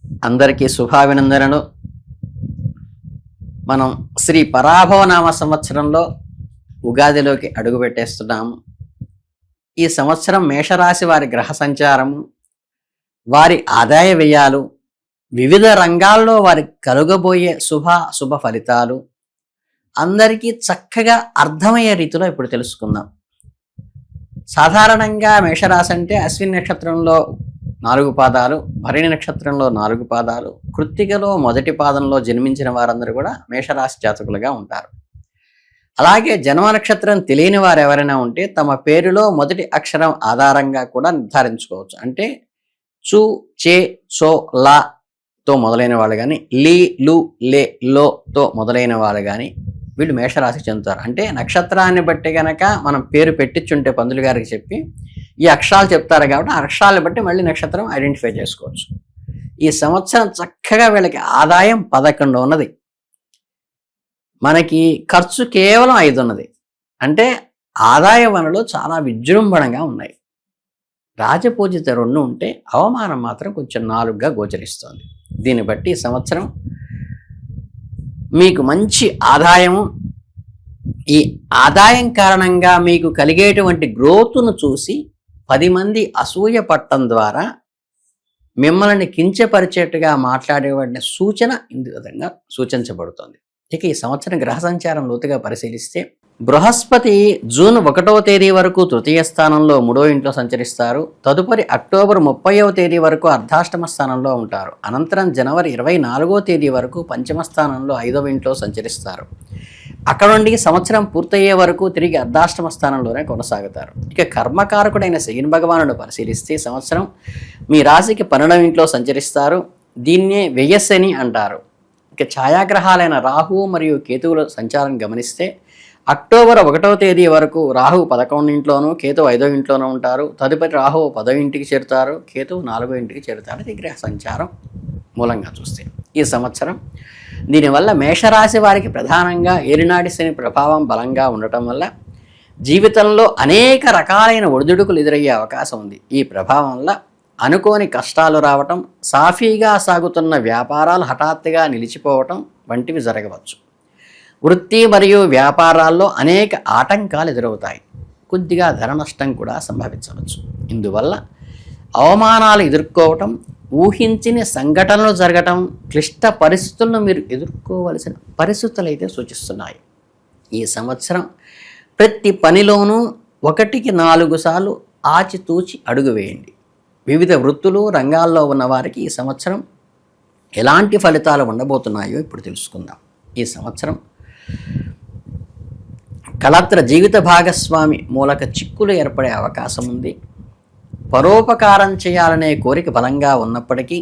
అందరికీ శుభాభినందనలు. మనం శ్రీ పరాభవనామ సంవత్సరంలో ఉగాదిలోకి అడుగు పెట్టేస్తున్నాము. ఈ సంవత్సరం మేషరాశి వారి గ్రహ సంచారము, వారి ఆదాయ వ్యయాలు, వివిధ రంగాల్లో వారికి కలుగబోయే శుభ ఫలితాలు అందరికీ చక్కగా అర్థమయ్యే రీతిలో ఇప్పుడు తెలుసుకుందాం. సాధారణంగా మేషరాశి అంటే అశ్విని నక్షత్రంలో 4 పాదాలు, భరణి నక్షత్రంలో 4 పాదాలు, కృత్తికలో మొదటి పాదంలో జన్మించిన వారందరూ కూడా మేషరాశి జాతకులుగా ఉంటారు. అలాగే జన్మ నక్షత్రం తెలియని వారు ఎవరైనా ఉంటే తమ పేరులో మొదటి అక్షరం ఆధారంగా కూడా నిర్ధారించుకోవచ్చు. అంటే చు, చే, చో, లా తో మొదలైన వాళ్ళు కానీ, లీ, లు, లే, లో తో మొదలైన వాళ్ళు కానీ వీళ్ళు మేషరాశికి చెందుతారు. అంటే నక్షత్రాన్ని బట్టి గనక మనం పేరు పెట్టించుంటే పంతులు గారికి చెప్పి ఈ అక్షరాలు చెప్తారు కాబట్టి ఆ అక్షరాలను బట్టి మళ్ళీ నక్షత్రం ఐడెంటిఫై చేసుకోవచ్చు. ఈ సంవత్సరం చక్కగా వీళ్ళకి ఆదాయం 11 ఉన్నది, మనకి ఖర్చు కేవలం 5 ఉన్నది. అంటే ఆదాయ వనరులు చాలా విజృంభణంగా ఉన్నాయి. రాజపూజిత 2 ఉంటే అవమానం మాత్రం కొంచెం 4గా గోచరిస్తోంది. దీన్ని బట్టి ఈ సంవత్సరం మీకు మంచి ఆదాయము, ఈ ఆదాయం కారణంగా మీకు కలిగేటువంటి గ్రోత్ను చూసి 10 మంది అసూయ పట్టడం ద్వారా మిమ్మల్ని కించపరిచేట్టుగా మాట్లాడేవాడిని సూచన ఇందు విధంగా సూచించబడుతోంది. ఇక ఈ సంవత్సరం గ్రహ సంచారం లోతుగా పరిశీలిస్తే బృహస్పతి జూన్ 1వ తేదీ వరకు తృతీయ స్థానంలో 3వ ఇంట్లో సంచరిస్తారు. తదుపరి అక్టోబర్ 30వ తేదీ వరకు అర్ధాష్టమ స్థానంలో ఉంటారు. అనంతరం జనవరి 24వ తేదీ వరకు పంచమ స్థానంలో 5వ ఇంట్లో సంచరిస్తారు. అక్కడ నుండి సంవత్సరం పూర్తయ్యే వరకు తిరిగి అర్ధాష్టమ స్థానంలోనే కొనసాగుతారు. ఇక కర్మకారకుడైన శని భగవానుడు పరిశీలిస్తే సంవత్సరం మీ రాశికి 12వ ఇంట్లో సంచరిస్తారు. దీన్నే వ్యయశని అంటారు. ఇక ఛాయాగ్రహాలైన రాహువు మరియు కేతువుల సంచారం గమనిస్తే అక్టోబర్ 1వ తేదీ వరకు రాహువు 11వ ఇంట్లోనూ, కేతువు 5వ ఇంట్లోనూ ఉంటారు. తదుపరి రాహువు 10వ ఇంటికి చేరుతారు, కేతువు 4వ ఇంటికి చేరుతారు. ఇది గ్రహ సంచారం మూలంగా చూస్తే ఈ సంవత్సరం దీనివల్ల మేషరాశి వారికి ప్రధానంగా ఏలినాటి శని ప్రభావం బలంగా ఉండటం వల్ల జీవితంలో అనేక రకాలైన ఒడిదుడుకులు ఎదురయ్యే అవకాశం ఉంది. ఈ ప్రభావం వల్ల అనుకోని కష్టాలు రావటం, సాఫీగా సాగుతున్న వ్యాపారాలు హఠాత్తుగా నిలిచిపోవటం వంటివి జరగవచ్చు. వృత్తి మరియు వ్యాపారాల్లో అనేక ఆటంకాలు ఎదురవుతాయి. కొద్దిగా ధన నష్టం కూడా సంభవించవచ్చు. ఇందువల్ల అవమానాలు ఎదుర్కోవటం, ఊహించిన సంఘటనలు జరగటం, క్లిష్ట పరిస్థితులను మీరు ఎదుర్కోవలసిన పరిస్థితులు అయితే సూచిస్తున్నాయి. ఈ సంవత్సరం ప్రతి పనిలోనూ 1కి 4 సార్లు ఆచితూచి అడుగు వేయండి. వివిధ వృత్తులు రంగాల్లో ఉన్న వారికి ఈ సంవత్సరం ఎలాంటి ఫలితాలు ఉండబోతున్నాయో ఇప్పుడు తెలుసుకుందాం. ఈ సంవత్సరం కళత్ర జీవిత భాగస్వామి మూలక చిక్కులు ఏర్పడే అవకాశం ఉంది. పరోపకారం చేయాలనే కోరిక బలంగా ఉన్నప్పటికీ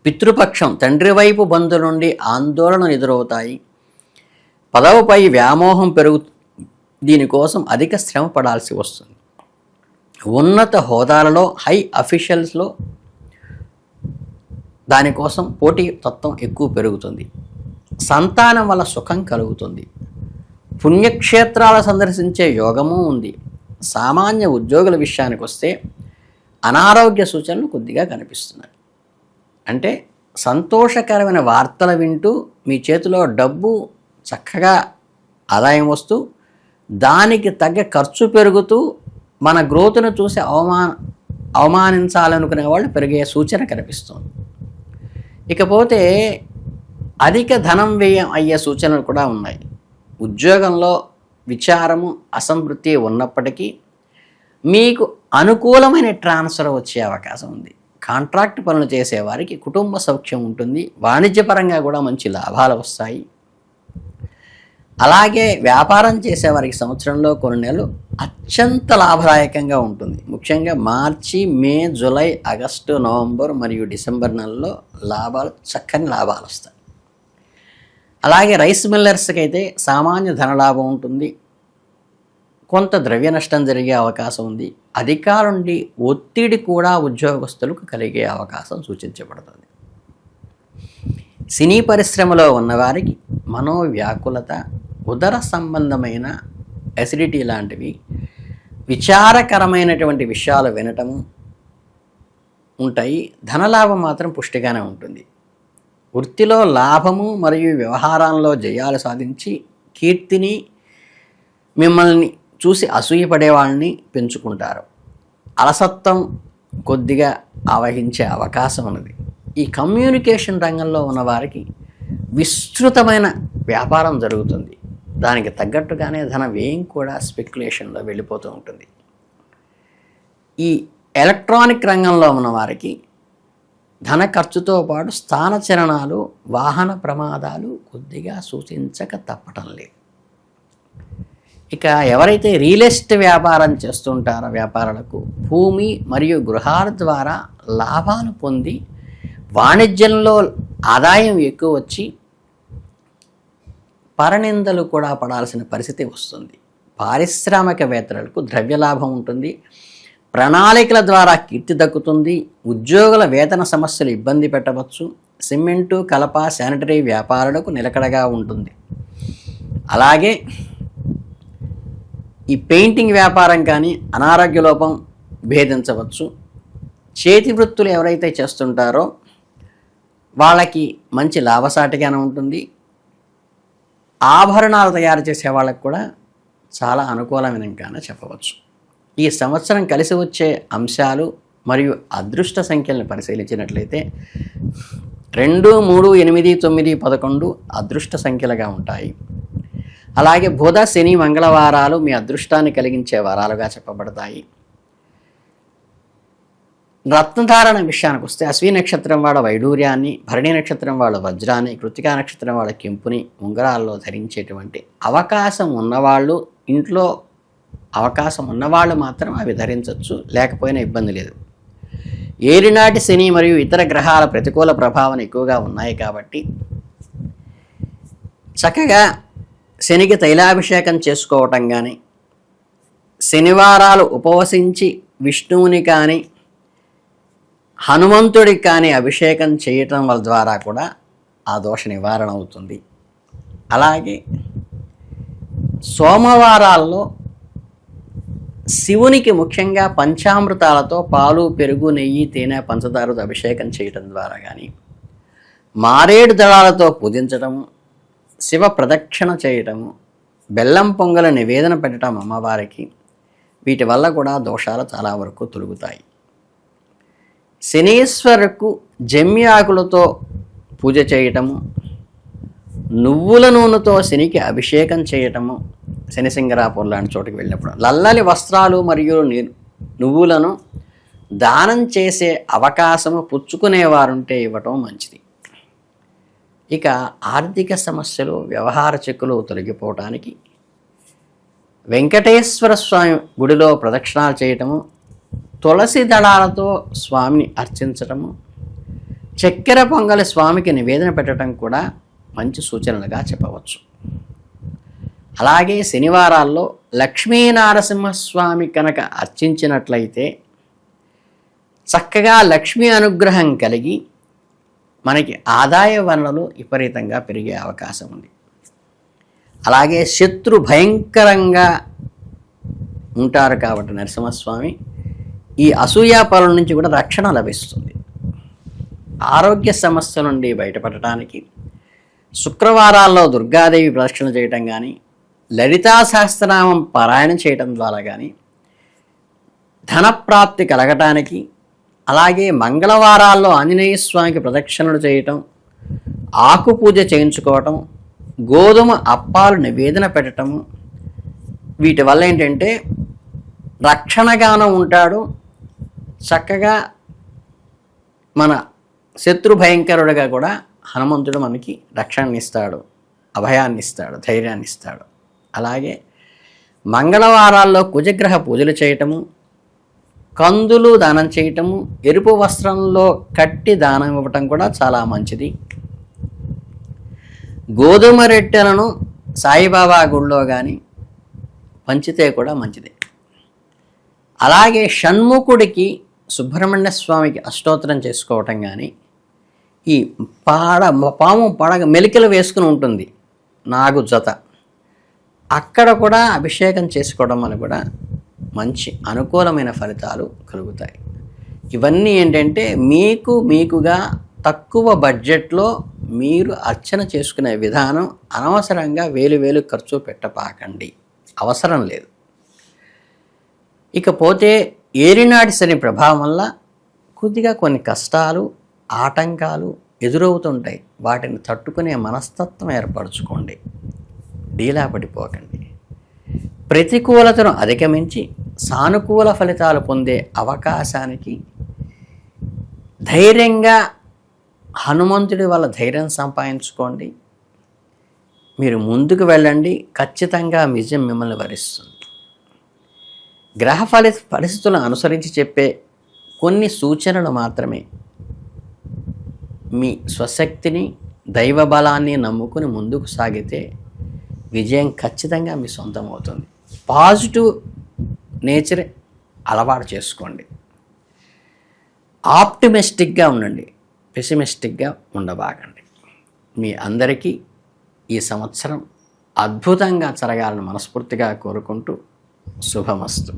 పితృపక్షం, తండ్రి వైపు బంధువుల నుండి ఆందోళనలు ఎదురవుతాయి. పదవిపై వ్యామోహం దీనికోసం అధిక శ్రమ పడాల్సి వస్తుంది. ఉన్నత హోదాలలో, హై అఫీషియల్స్లో దానికోసం పోటీ తత్వం ఎక్కువ పెరుగుతుంది. సంతానం వల్ల సుఖం కలుగుతుంది. పుణ్యక్షేత్రాలు సందర్శించే యోగము ఉంది. సామాన్య ఉద్యోగుల విషయానికి వస్తే అనారోగ్య సూచనలు కొద్దిగా కనిపిస్తున్నాయి. అంటే సంతోషకరమైన వార్తలు వింటూ మీ చేతిలో డబ్బు చక్కగా ఆదాయం వస్తూ దానికి తగ్గ ఖర్చు పెరుగుతూ మన గ్రోత్ను చూసి అవమానించాలనుకునే వాళ్ళు పెరిగే సూచన కనిపిస్తుంది. ఇకపోతే అధిక ధనం వ్యయం అయ్యే సూచనలు కూడా ఉన్నాయి. ఉద్యోగంలో విచారము, అసంతృప్తి ఉన్నప్పటికీ మీకు అనుకూలమైన ట్రాన్స్ఫర్ వచ్చే అవకాశం ఉంది. కాంట్రాక్ట్ పనులు చేసేవారికి కుటుంబ సౌఖ్యం ఉంటుంది. వాణిజ్యపరంగా కూడా మంచి లాభాలు వస్తాయి. అలాగే వ్యాపారం చేసేవారికి సంవత్సరంలో కొన్ని నెలలు అత్యంత లాభదాయకంగా ఉంటుంది. ముఖ్యంగా మార్చి, మే, జూలై, ఆగస్టు, నవంబర్ మరియు డిసెంబర్ నెలలో చక్కని లాభాలు వస్తాయి. అలాగే రైస్ మిల్లర్స్కి అయితే సామాన్య ధనలాభం ఉంటుంది. కొంత ద్రవ్య నష్టం జరిగే అవకాశం ఉంది. అధికారుల నుండి ఒత్తిడి కూడా ఉద్యోగస్తులకు కలిగే అవకాశం సూచించబడుతుంది. సినీ పరిశ్రమలో ఉన్నవారికి మనోవ్యాకులత, ఉదర సంబంధమైన అసిడిటీ లాంటివి, విచారకరమైనటువంటి విషయాలు వినటము, ఉంటాయి, ధనలాభం మాత్రం పుష్టిగానే ఉంటుంది. వృత్తిలో లాభము మరియు వ్యవహారంలో జయాలు సాధించి కీర్తిని, మిమ్మల్ని చూసి అసూయపడే వాళ్ళని పెంచుకుంటారు. అలసత్వం కొద్దిగా ఆవహించే అవకాశం ఉన్నది. ఈ కమ్యూనికేషన్ రంగంలో ఉన్నవారికి విస్తృతమైన వ్యాపారం జరుగుతుంది. దానికి తగ్గట్టుగానే ధన వ్యయం కూడా స్పెక్యులేషన్లో వెళ్ళిపోతూ ఉంటుంది. ఈ ఎలక్ట్రానిక్ రంగంలో ఉన్నవారికి ధన ఖర్చుతో పాటు స్థానచలనాలు, వాహన ప్రమాదాలు కొద్దిగా సూచించక తప్పటం లేదు. ఇక ఎవరైతే రియల్ ఎస్టేట్ వ్యాపారం చేస్తుంటారో వ్యాపారులకు భూమి మరియు గృహాల ద్వారా లాభాలు పొంది వాణిజ్యంలో ఆదాయం ఎక్కువ వచ్చి పరనిందలు కూడా పడాల్సిన పరిస్థితి వస్తుంది. పారిశ్రామికవేత్తలకు ద్రవ్యలాభం ఉంటుంది. ప్రణాళికల ద్వారా కీర్తి దక్కుతుంది. ఉద్యోగుల వేతన సమస్యలు ఇబ్బంది పెట్టవచ్చు. సిమెంటు, కలప, శానిటరీ వ్యాపారులకు నిలకడగా ఉంటుంది. అలాగే ఈ పెయింటింగ్ వ్యాపారం కానీ అనారోగ్య లోపం భేదించవచ్చు. చేతి వృత్తులు ఎవరైతే చేస్తుంటారో వాళ్ళకి మంచి లాభసాటిగానే ఉంటుంది. ఆభరణాలు తయారు చేసే వాళ్ళకు కూడా చాలా అనుకూలమైనగానే చెప్పవచ్చు. ఈ సంవత్సరం కలిసి వచ్చే అంశాలు మరియు అదృష్ట సంఖ్యలను పరిశీలించినట్లయితే 2, 3, 8, 9, 11 అదృష్ట సంఖ్యలుగా ఉంటాయి. అలాగే బుధ, శని, మంగళవారాలు మీ అదృష్టాన్ని కలిగించే వారాలుగా చెప్పబడతాయి. రత్నధారణ విషయానికి వస్తే అశ్విని నక్షత్రం వాళ్ళ వైడూర్యాన్ని, భరణి నక్షత్రం వాళ్ళ వజ్రాన్ని, కృతికా నక్షత్రం వాళ్ళ కెంపుని ఉంగరాల్లో ధరించేటువంటి అవకాశం ఉన్నవాళ్ళు, ఇంట్లో అవకాశం ఉన్నవాళ్ళు మాత్రం అవి ధరించవచ్చు, లేకపోయినా ఇబ్బంది లేదు. ఏలినాటి శని మరియు ఇతర గ్రహాల ప్రతికూల ప్రభావం ఎక్కువగా ఉన్నాయి కాబట్టి చక్కగా శనికి తైలాభిషేకం చేసుకోవటం కానీ, శనివారాలు ఉపవసించి విష్ణువుని కానీ హనుమంతుడికి కానీ అభిషేకం చేయటం వల్ల ద్వారా కూడా ఆ దోష నివారణ అవుతుంది. అలాగే సోమవారాల్లో శివునికి ముఖ్యంగా పంచామృతాలతో పాలు, పెరుగు, నెయ్యి, తేనె, పంచదారతో అభిషేకం చేయటం ద్వారా కానీ, మారేడు దళాలతో పూజించటము, శివ ప్రదక్షిణ చేయటము, బెల్లం పొంగల నివేదన పెట్టడం అమ్మవారికి, వీటి వల్ల కూడా దోషాలు చాలా వరకు తొలగుతాయి. శనీశ్వరుకు జమ్మి ఆకులతో పూజ చేయటము, నువ్వుల నూనెతో శనికి అభిషేకం చేయటము, శనిసింగరాపూర్ లాంటి చోటుకి వెళ్ళినప్పుడు లల్లని వస్త్రాలు మరియు నువ్వులను దానం చేసే అవకాశము పుచ్చుకునేవారుంటే ఇవ్వటం మంచిది. ఇక ఆర్థిక సమస్యలు, వ్యవహార చిక్కులు తొలగిపోవటానికి వెంకటేశ్వర స్వామి గుడిలో ప్రదక్షిణాలు చేయటము, తులసి దళాలతో స్వామిని అర్చించటము, చక్కెర పొంగలి స్వామికి నివేదన పెట్టడం కూడా మంచి సూచనలుగా చెప్పవచ్చు. అలాగే శనివారాల్లో లక్ష్మీనారసింహస్వామి కనుక అర్చించినట్లయితే చక్కగా లక్ష్మీ అనుగ్రహం కలిగి మనకి ఆదాయ వనరులు విపరీతంగా పెరిగే అవకాశం ఉంది. అలాగే శత్రు భయంకరంగా ఉంటారు కాబట్టి నరసింహస్వామి ఈ అసూయాపాల నుంచి కూడా రక్షణ లభిస్తుంది. ఆరోగ్య సమస్యల నుండి బయటపడటానికి శుక్రవారాల్లో దుర్గాదేవి ప్రదక్షిణ చేయటం కానీ, లలితా సహస్రనామం పారాయణం చేయటం ద్వారా కానీ ధనప్రాప్తి కలగటానికి, అలాగే మంగళవారాల్లో ఆంజనేయ స్వామికి ప్రదక్షిణలు చేయటం, ఆకు పూజ చేయించుకోవటం, గోధుమ అప్పాలు నివేదన పెట్టటము, వీటి వల్ల ఏంటంటే రక్షణగానం ఉంటాడు. చక్కగా మన శత్రు భయంకరుడిగా కూడా హనుమంతుడు మనకి రక్షణని ఇస్తాడు, అభయాన్ని ఇస్తాడు, ధైర్యాన్ని ఇస్తాడు. అలాగే మంగళవారాల్లో కుజగ్రహ పూజలు చేయటము, కందులు దానం చేయటము, ఎరుపు వస్త్రంలో కట్టి దానం ఇవ్వటం కూడా చాలా మంచిది. గోధుమ రొట్టెలను సాయిబాబా గుళ్ళో కానీ పంచితే కూడా మంచిది. అలాగే షణ్ముఖుడికి సుబ్రహ్మణ్య స్వామికి అష్టోత్తరం చేసుకోవటం కానీ, ఈ పాము పడగ మెలికలు వేసుకుని ఉంటుంది నాగు జత, అక్కడ కూడా అభిషేకం చేసుకోవడం వల్ల కూడా మంచి అనుకూలమైన ఫలితాలు కలుగుతాయి. ఇవన్నీ ఏంటంటే మీకుగా తక్కువ బడ్జెట్లో మీరు అర్చన చేసుకునే విధానం. అనవసరంగా వేలు ఖర్చు పెట్టపాకండి, అవసరం లేదు. ఇకపోతే ఏలినాటి శని ప్రభావం వల్ల కొద్దిగా కొన్ని కష్టాలు, ఆటంకాలు ఎదురవుతుంటాయి. వాటిని తట్టుకునే మనస్తత్వం ఏర్పరచుకోండి, డీలా పడిపోకండి. ప్రతికూలతను అధిగమించి సానుకూల ఫలితాలు పొందే అవకాశానికి ధైర్యంగా హనుమంతుడి వల్ల ధైర్యం సంపాదించుకోండి. మీరు ముందుకు వెళ్ళండి, ఖచ్చితంగా విజయం మిమ్మల్ని వరిస్తుంది. గ్రహ పరిస్థితులను అనుసరించి చెప్పే కొన్ని సూచనలు మాత్రమే. మీ స్వశక్తిని, దైవ బలాన్ని నమ్ముకుని ముందుకు సాగితే విజయం ఖచ్చితంగా మీ సొంతం అవుతుంది. పాజిటివ్ నేచర్ అలవాటు చేసుకోండి. ఆప్టిమిస్టిక్గా ఉండండి, పెసిమిస్టిక్గా ఉండబాకండి. మీ అందరికీ ఈ సంవత్సరం అద్భుతంగా జరగాలని మనస్ఫూర్తిగా కోరుకుంటూ శుభమస్తు.